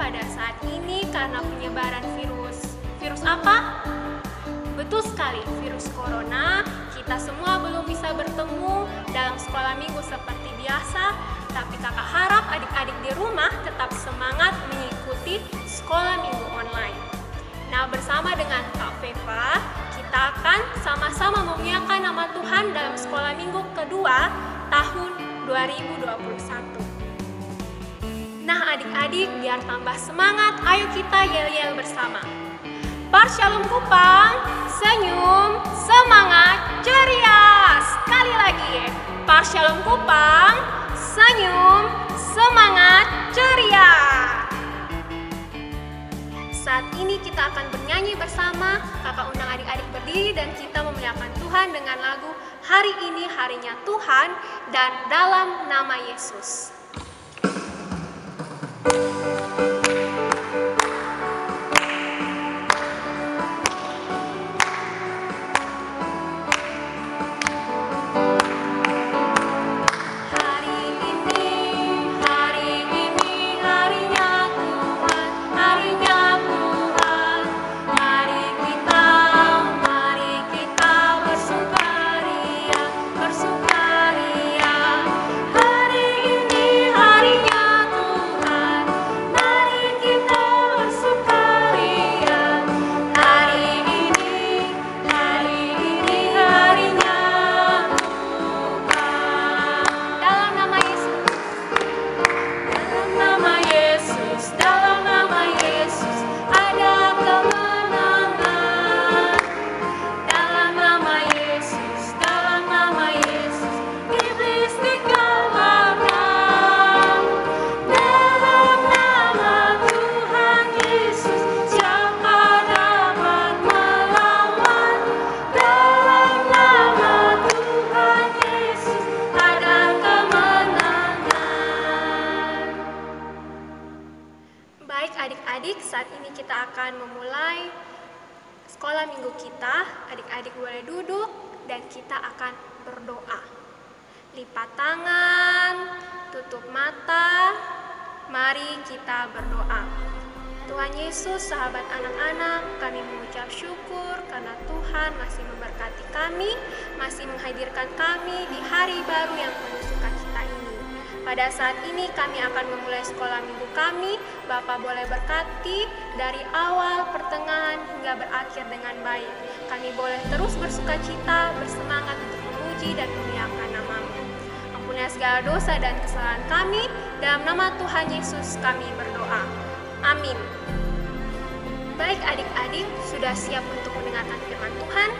pada saat ini karena penyebaran virus apa? Betul sekali, virus corona. Kita semua belum bisa bertemu dalam sekolah minggu seperti biasa, tapi kakak harap adik-adik di rumah tetap semangat mengikuti sekolah minggu online. Nah, bersama dengan Kak Feva, kita akan sama-sama memuliakan nama Tuhan dalam sekolah minggu kedua tahun 2021. Nah, adik-adik, biar tambah semangat, ayo kita yel-yel bersama. Shalom Kupang, senyum, semangat, ceria. Sekali lagi, Shalom Kupang, senyum, semangat, ceria. Saat ini kita akan bernyanyi bersama. Kakak undang adik-adik berdiri dan kita memuliakan Tuhan dengan lagu Hari Ini Harinya Tuhan dan Dalam Nama Yesus. Adik-adik, saat ini kita akan memulai sekolah minggu kita. Adik-adik boleh duduk dan kita akan berdoa. Lipat tangan, tutup mata, mari kita berdoa. Tuhan Yesus, sahabat anak-anak, kami mengucap syukur karena Tuhan masih memberkati kami, masih menghadirkan kami di hari baru yang penuh sukacita ini. Pada saat ini kami akan memulai sekolah minggu kami. Bapak boleh berkati dari awal, pertengahan, hingga berakhir dengan baik. Kami boleh terus bersukacita, bersemangat untuk memuji dan memuliakan nama-Mu. Ampunilah segala dosa dan kesalahan kami. Dalam nama Tuhan Yesus kami berdoa. Amin. Baik adik-adik, sudah siap untuk mendengarkan firman Tuhan?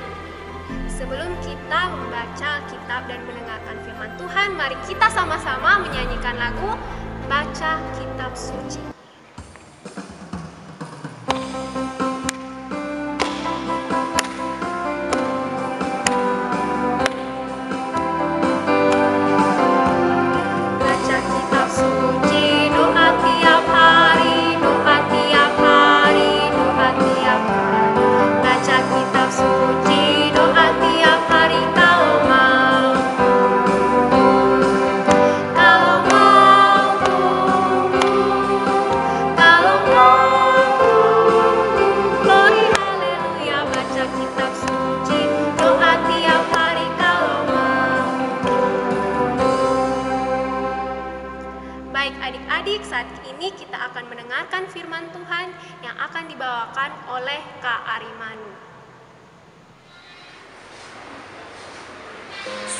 Sebelum kita membaca kitab dan mendengarkan firman Tuhan, mari kita sama-sama menyanyikan lagu Baca Kitab Suci. Baca kitab suci, doa tiap hari, doa tiap hari, doa tiap hari. Baca kitab suci, doa tiap hari kalau mau. Kalau mau tunggu, kalau mau tunggu. Glory haleluya, baca kitab suci, doa tiap hari kalau mau. Baik adik-adik, saat ini kita akan mendengarkan firman Tuhan yang akan dibawakan oleh Kak Arimanu.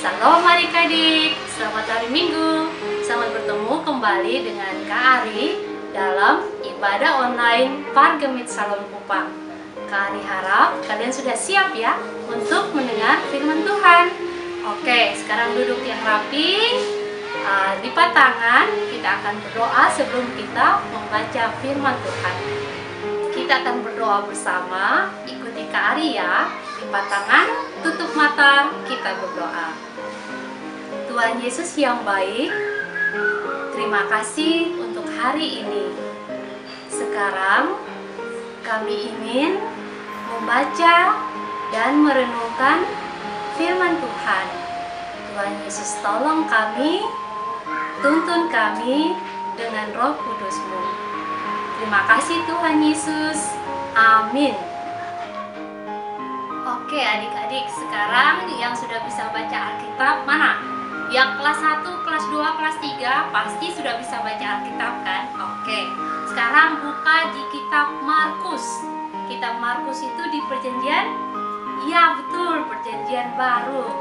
Salam adik-adik, selamat hari Minggu. Selamat bertemu kembali dengan Kak Ari dalam ibadah online Pargemit Shalom Kupang. Kak Ari harap kalian sudah siap ya untuk mendengar firman Tuhan. Oke, sekarang duduk yang rapi, lipat tangan. Kita akan berdoa sebelum kita membaca firman Tuhan. Kita akan berdoa bersama, ikuti Kak Ari ya. Lipat tangan, tutup mata, kita berdoa. Tuhan Yesus yang baik, terima kasih untuk hari ini. Sekarang kami ingin membaca dan merenungkan firman Tuhan. Tuhan Yesus tolong kami, tuntun kami dengan Roh Kudus-Mu. Terima kasih Tuhan Yesus. Amin. Oke adik-adik, sekarang yang sudah bisa baca Alkitab mana? Yang kelas 1, kelas 2, kelas 3 pasti sudah bisa baca Alkitab kan? Oke, sekarang buka di kitab Markus. Kitab Markus itu di perjanjian? Ya betul, perjanjian baru.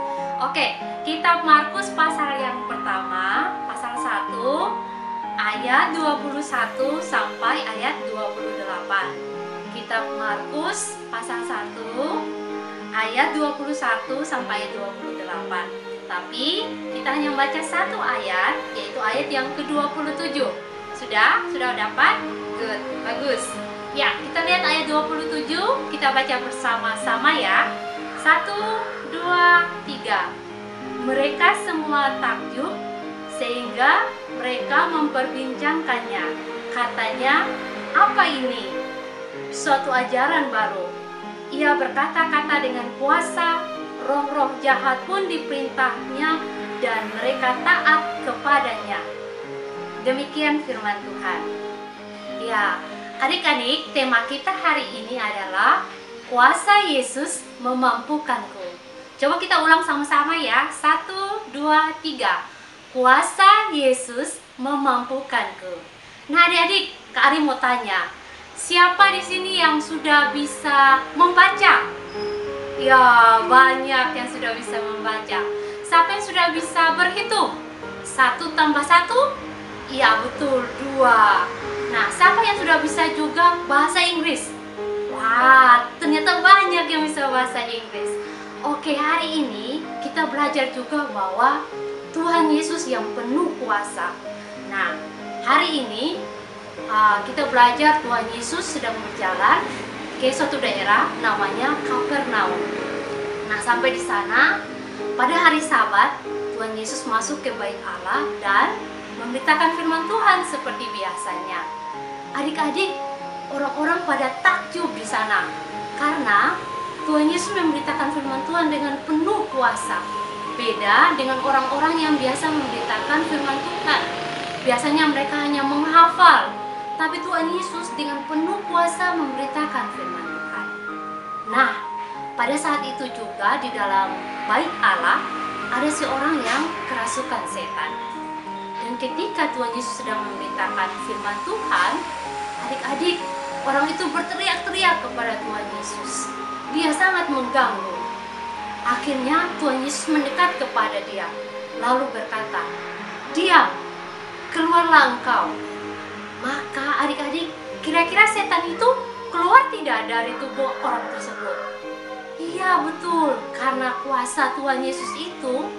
Oke, kitab Markus pasal yang pertama, pasal 1 ayat 21 sampai ayat 28. Kitab Markus pasal 1 ayat 21 sampai ayat 28. Tapi kita hanya baca satu ayat, yaitu ayat yang ke-27. Sudah? Sudah dapat? Good, bagus. Ya, kita lihat ayat 27, kita baca bersama-sama ya. 1, 2, 3. Mereka semua takjub sehingga mereka memperbincangkannya. Katanya, apa ini? Suatu ajaran baru. Ia berkata-kata dengan kuasa, roh-roh jahat pun diperintahnya dan mereka taat kepadanya. Demikian firman Tuhan. Ya, adik-adik, tema kita hari ini adalah kuasa Yesus memampukanku. Coba kita ulang sama-sama ya. 1, 2, 3. Kuasa Yesus memampukanku. Nah, adik-adik, Kak Ari mau tanya, siapa di sini yang sudah bisa membaca? Ya, banyak yang sudah bisa membaca. Siapa yang sudah bisa berhitung? 1 tambah 1? Iya, betul, 2. Nah, siapa yang sudah bisa juga bahasa Inggris? Wah, ternyata banyak yang bisa bahasa Inggris. Oke, hari ini kita belajar juga bahwa Tuhan Yesus yang penuh kuasa. Nah, hari ini kita belajar Tuhan Yesus sedang berjalan ke suatu daerah namanya Kapernaum. Nah, sampai di sana pada hari Sabat Tuhan Yesus masuk ke bait Allah dan memberitakan firman Tuhan seperti biasanya. Adik-adik, orang-orang pada takjub di sana karena Tuhan Yesus memberitakan firman Tuhan dengan penuh kuasa. Beda dengan orang-orang yang biasa memberitakan firman Tuhan. Biasanya mereka hanya menghafal, tapi Tuhan Yesus dengan penuh kuasa memberitakan firman Tuhan. Nah, pada saat itu juga di dalam bait Allah ada seorang yang kerasukan setan. Dan ketika Tuhan Yesus sedang memberitakan firman Tuhan, adik-adik, orang itu berteriak-teriak kepada Tuhan Yesus. Dia sangat mengganggu. Akhirnya Tuhan Yesus mendekat kepada dia, lalu berkata, "Diam, keluarlah engkau." Maka adik-adik, kira-kira setan itu keluar tidak dari tubuh orang tersebut? Iya, betul. Karena kuasa Tuhan Yesus itu,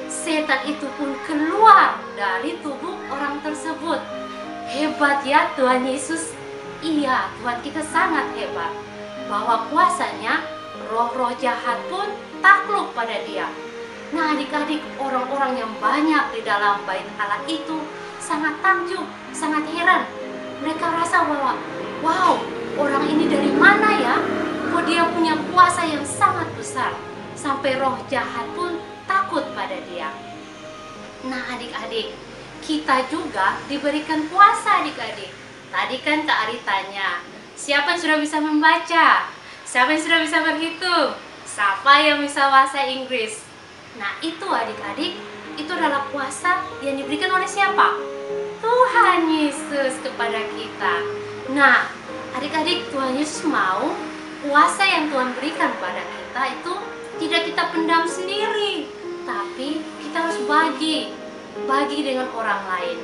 setan itu pun keluar dari tubuh orang tersebut. Hebat ya Tuhan Yesus. Iya, Tuhan kita sangat hebat. Bahwa kuasanya, roh-roh jahat pun takluk pada dia. Nah, adik-adik, orang-orang yang banyak di dalam bait Allah itu sangat takjub, sangat heran. Mereka rasa bahwa, wow, orang ini dari mana ya? Kok dia punya kuasa yang sangat besar, sampai roh jahat pun takut pada dia. Nah, adik-adik, kita juga diberikan kuasa, adik-adik. Tadi kan Kak Ari tanya, siapa yang sudah bisa membaca? Siapa yang sudah bisa berhitung? Siapa yang bisa bahasa Inggris? Nah, itu adik-adik, itu adalah kuasa yang diberikan oleh siapa? Tuhan Yesus kepada kita. Nah, adik-adik, Tuhan Yesus mau kuasa yang Tuhan berikan pada kita itu tidak kita pendam sendiri, tapi kita harus bagi dengan orang lain.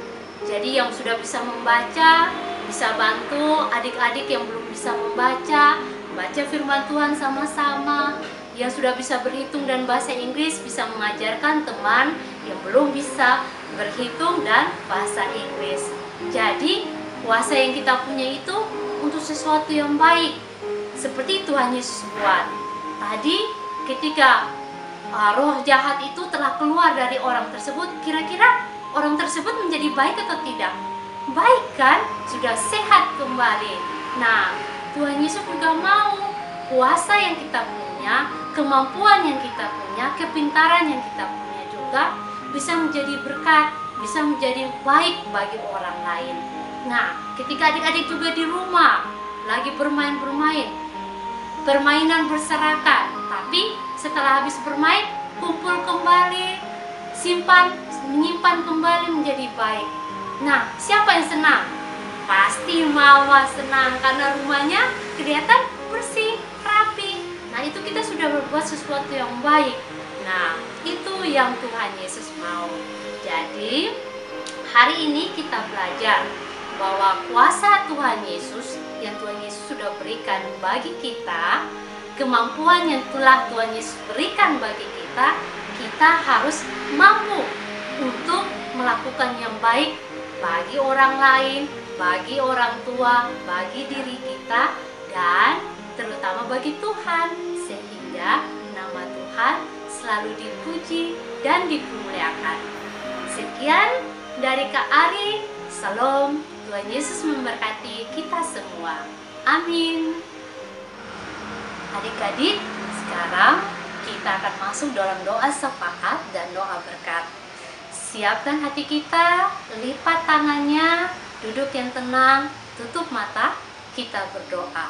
Jadi yang sudah bisa membaca, bisa bantu adik-adik yang belum bisa membaca, baca firman Tuhan sama-sama. Yang sudah bisa berhitung dan bahasa Inggris bisa mengajarkan teman yang belum bisa berhitung dan bahasa Inggris. Jadi kuasa yang kita punya itu untuk sesuatu yang baik, seperti Tuhan Yesus buat. Tadi ketika roh jahat itu telah keluar dari orang tersebut, kira-kira orang tersebut menjadi baik atau tidak? Baik kan? Sudah sehat kembali. Nah, Tuhan Yesus juga mau kuasa yang kita punya, kemampuan yang kita punya, kepintaran yang kita punya juga bisa menjadi berkat, bisa menjadi baik bagi orang lain. Nah, ketika adik-adik juga di rumah lagi bermain-bermain, permainan berserakan, tapi setelah habis bermain kumpul kembali, menyimpan kembali menjadi baik. Nah, siapa yang senang? Pasti mama senang karena rumahnya kelihatan bersih, rapi. Nah, itu kita sudah berbuat sesuatu yang baik. Nah, itu yang Tuhan Yesus mau. Jadi, hari ini kita belajar bahwa kuasa Tuhan Yesus yang Tuhan Yesus sudah berikan bagi kita, kemampuan yang telah Tuhan Yesus berikan bagi kita, kita harus mampu untuk melakukan yang baik bagi orang lain, bagi orang tua, bagi diri kita, dan terutama bagi Tuhan, sehingga nama Tuhan selalu dipuji dan dimuliakan. Sekian dari Kak Ari. Salam. Tuhan Yesus memberkati kita semua. Amin. Adik-adik, sekarang kita akan masuk dalam doa sepakat dan doa berkat. Siapkan hati kita, lipat tangannya, duduk yang tenang, tutup mata, kita berdoa.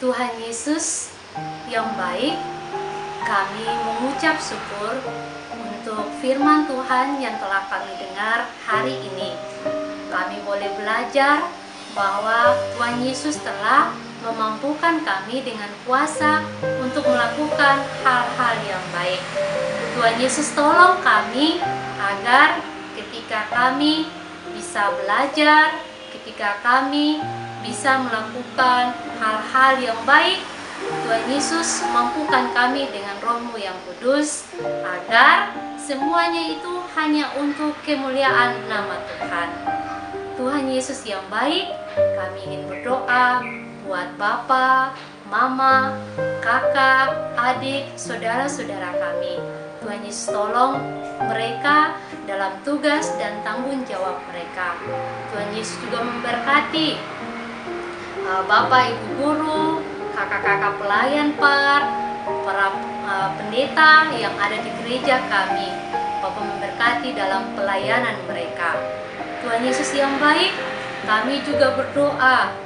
Tuhan Yesus yang baik, kami mengucap syukur untuk firman Tuhan yang telah kami dengar hari ini. Kami boleh belajar bahwa Tuhan Yesus telah memampukan kami dengan kuasa untuk melakukan hal-hal yang baik. Tuhan Yesus tolong kami agar ketika kami bisa belajar, ketika kami bisa melakukan hal-hal yang baik, Tuhan Yesus mampukan kami dengan Roh-Mu yang kudus agar semuanya itu hanya untuk kemuliaan nama Tuhan. Tuhan Yesus yang baik, kami ingin berdoa buat Bapak, Mama, Kakak, adik, saudara-saudara kami. Tuhan Yesus tolong mereka dalam tugas dan tanggung jawab mereka. Tuhan Yesus juga memberkati Bapak, Ibu guru, kakak-kakak pelayan para pendeta yang ada di gereja kami. Bapak memberkati dalam pelayanan mereka. Tuhan Yesus yang baik, kami juga berdoa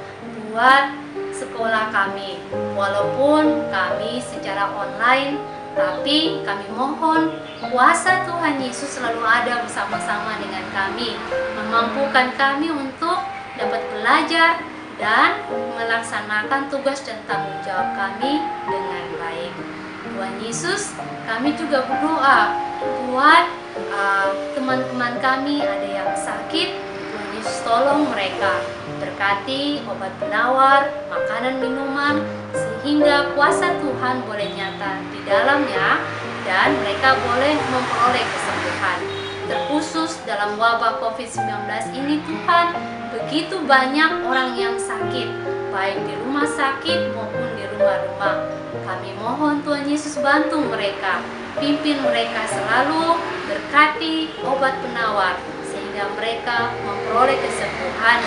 buat sekolah kami. Walaupun kami secara online, tapi kami mohon kuasa Tuhan Yesus selalu ada bersama-sama dengan kami, memampukan kami untuk dapat belajar dan melaksanakan tugas dan tanggung jawab kami dengan baik. Tuhan Yesus, kami juga berdoa buat teman-teman kami ada yang sakit. Tuhan Yesus tolong mereka, berkati obat penawar, makanan minuman, sehingga kuasa Tuhan boleh nyata di dalamnya dan mereka boleh memperoleh kesembuhan. Terkhusus dalam wabah COVID-19 ini, Tuhan, begitu banyak orang yang sakit, baik di rumah sakit maupun di rumah-rumah. Kami mohon Tuhan Yesus bantu mereka, pimpin mereka selalu, berkati obat penawar, sehingga mereka memperoleh kesembuhan.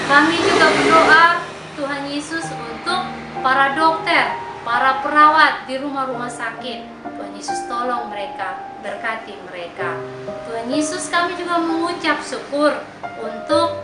Kami juga berdoa Tuhan Yesus untuk para dokter, para perawat di rumah-rumah sakit. Tuhan Yesus tolong mereka, berkati mereka. Tuhan Yesus, kami juga mengucap syukur untuk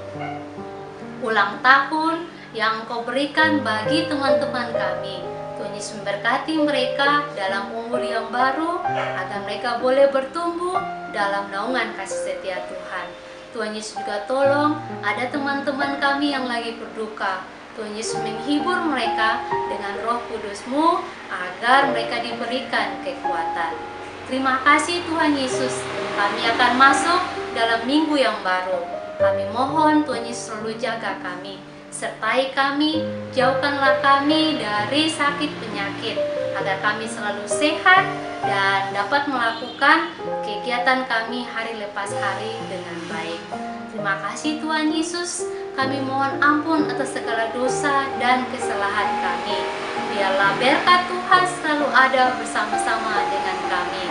ulang tahun yang Engkau berikan bagi teman-teman kami. Tuhan Yesus memberkati mereka dalam umur yang baru, agar mereka boleh bertumbuh dalam naungan kasih setia Tuhan. Tuhan Yesus juga tolong ada teman-teman kami yang lagi berduka. Tuhan Yesus menghibur mereka dengan Roh Kudus-Mu agar mereka diberikan kekuatan. Terima kasih Tuhan Yesus, kami akan masuk dalam minggu yang baru. Kami mohon Tuhan Yesus selalu jaga kami, sertai kami, jauhkanlah kami dari sakit penyakit, agar kami selalu sehat dan dapat melakukan kegiatan kami hari lepas hari dengan baik. Terima kasih Tuhan Yesus, kami mohon ampun atas segala dosa dan kesalahan kami. Biarlah berkat Tuhan selalu ada bersama-sama dengan kami.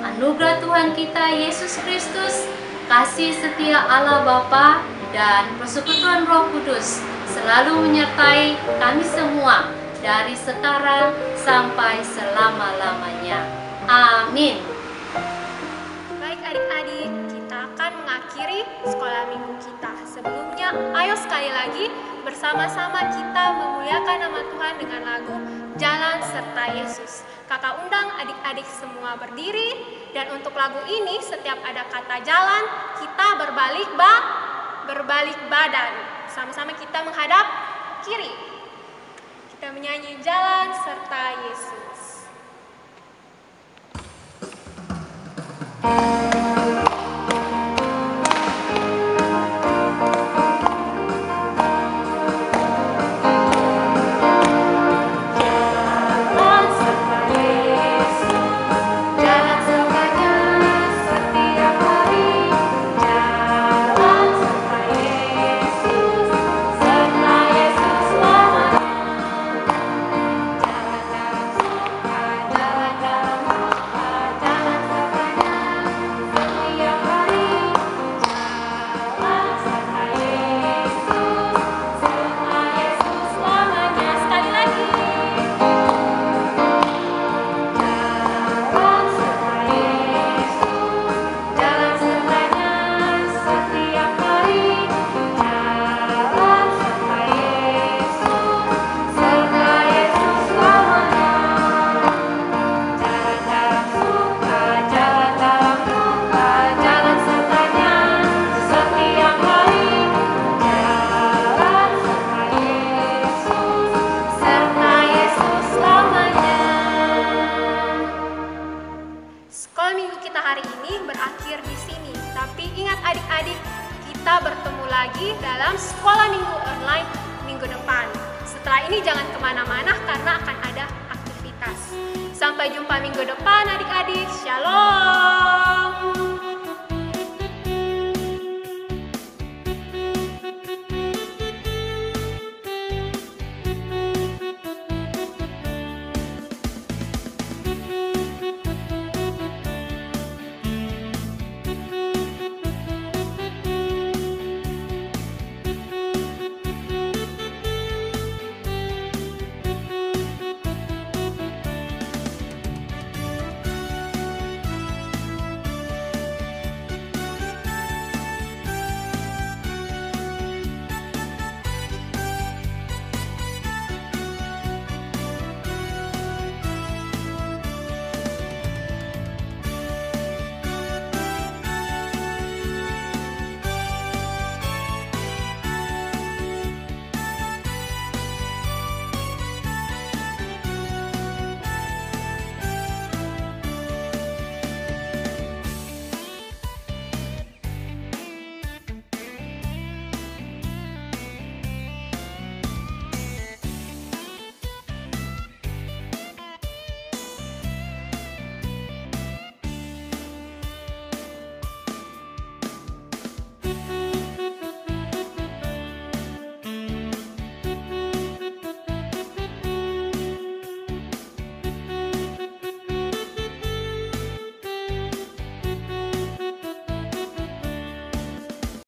Anugerah Tuhan kita Yesus Kristus, kasih setia Allah Bapa, dan persekutuan Roh Kudus selalu menyertai kami semua dari sekarang sampai selama-lamanya. Amin. Baik adik-adik, kita akan mengakhiri sekolah minggu kita. Sebelumnya, ayo sekali lagi bersama-sama kita memuliakan nama Tuhan dengan lagu Jalan Serta Yesus. Kakak undang adik-adik semua berdiri, dan untuk lagu ini setiap ada kata jalan, kita berbalik badan. Sama-sama kita menghadap kiri. Kita menyanyi Jalan Serta Yesus. Kita bertemu lagi dalam sekolah minggu online minggu depan. Setelah ini jangan kemana-mana karena akan ada aktivitas. Sampai jumpa minggu depan adik-adik. Shalom.